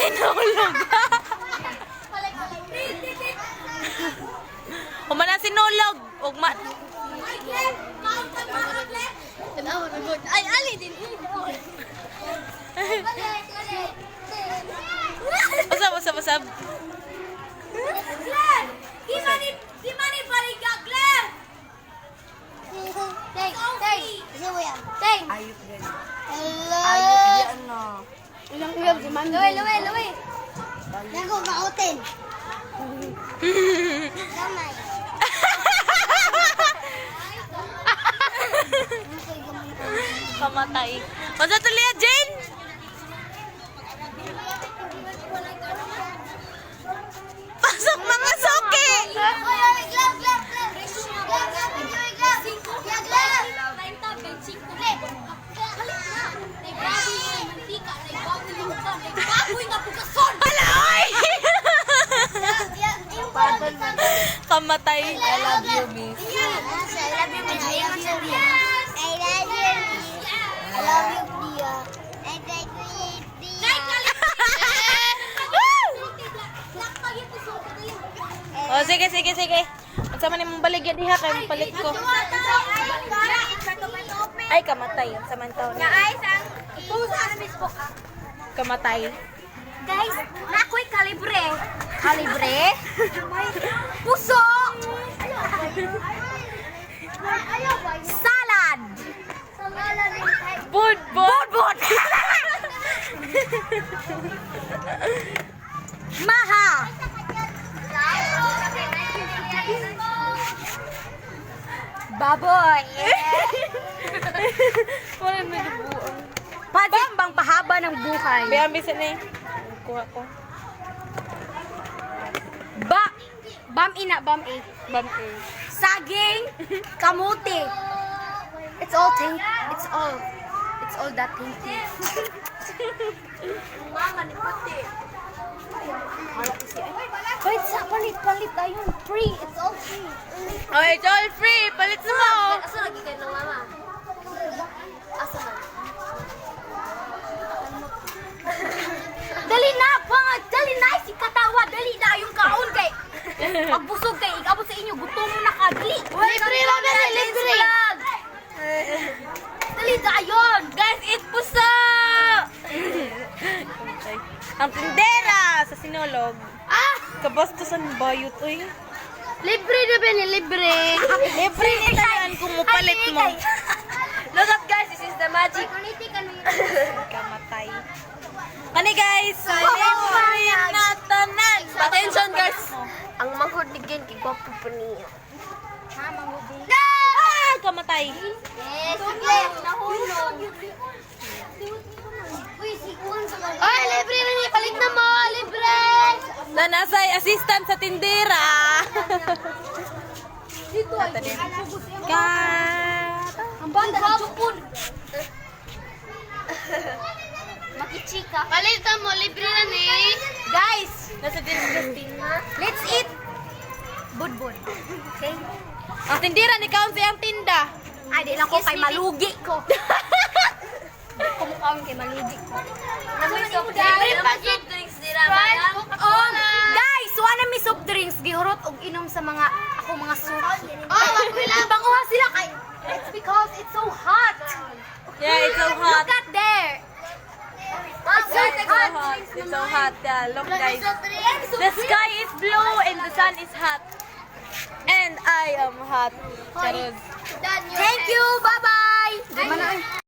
Sinulog. Humana sinulog. Ugma. Ay, ali din. Usab. Gimana baliga, Glenn? Teng. Ayok din. Hello. Ayok yan na. Ilang uyab si Mando. Luwi. Nago, mautin. Gamay. Kamatay. Masa tuloy Jane? Pasok mga soke! Kamatay. I love you, miss. Oh, sige. Magsama ni mong baligya diha kay palit ko. Ay, kamatay. Samantaw na. Kamatay. Guys, nakoy kalibre. Kalibre? Puso! Salad! Bud! Maha! Baboy! Wala may dubuan. Pansit bang pahaba ng buhay? Bayambi sa ni. Kuha ko. Bam ina, bam eh. Bumper. Saging, kamuti. It's all that tinky. Mama ni puti. Wait, palit ayun. Free, it's all free. Oh, it's all free. Palit mo. Asa lagi kayo ng mama? Asa man? Dali na, si katawa, dali na yung kaon kay. Pagbusog kay, ikabot sa inyo, gutom mo na ka, dali. Libre lang na, libre. Dali na yun. Guys, eat puso! Ang tindera sa sinulog. Kabastusan bayot, uy. Libre na ba ni libre? Libre nila yan kung mupalit mo. Look up guys, this is the magic. Kamatay. Kani guys, libre na tanan. Attention guys. Ang manghod ni Gen, kigwapo pa niya. Kamatay. Yes, nahulog. Ay, libre na niya. Palit na mo, libre. Nanasay assistant sa tindera. Dito ay. Ang banda ng chupon. Makichika. Palit na mo, libre na ni. Guys, nasa disgusting. let's eat. Budbud. Okay? Ang tindera ni Kaunsi ang tinda. Ay, di lang ko kay malugi ko. Kumukhaon kay malugi ko. Libre pa soft drinks nila, madam. Oh, guys, wala mi soft drinks. Gihurot og inom sa mga soup. Oh, banguha sila kay. It's because it's so hot. Yeah, it's so hot. Look at there. It's so hot. It's so hot. Yeah, look guys. The sky is blue and the sun is hot. And I am hot. Charot. Thank you. Bye-bye.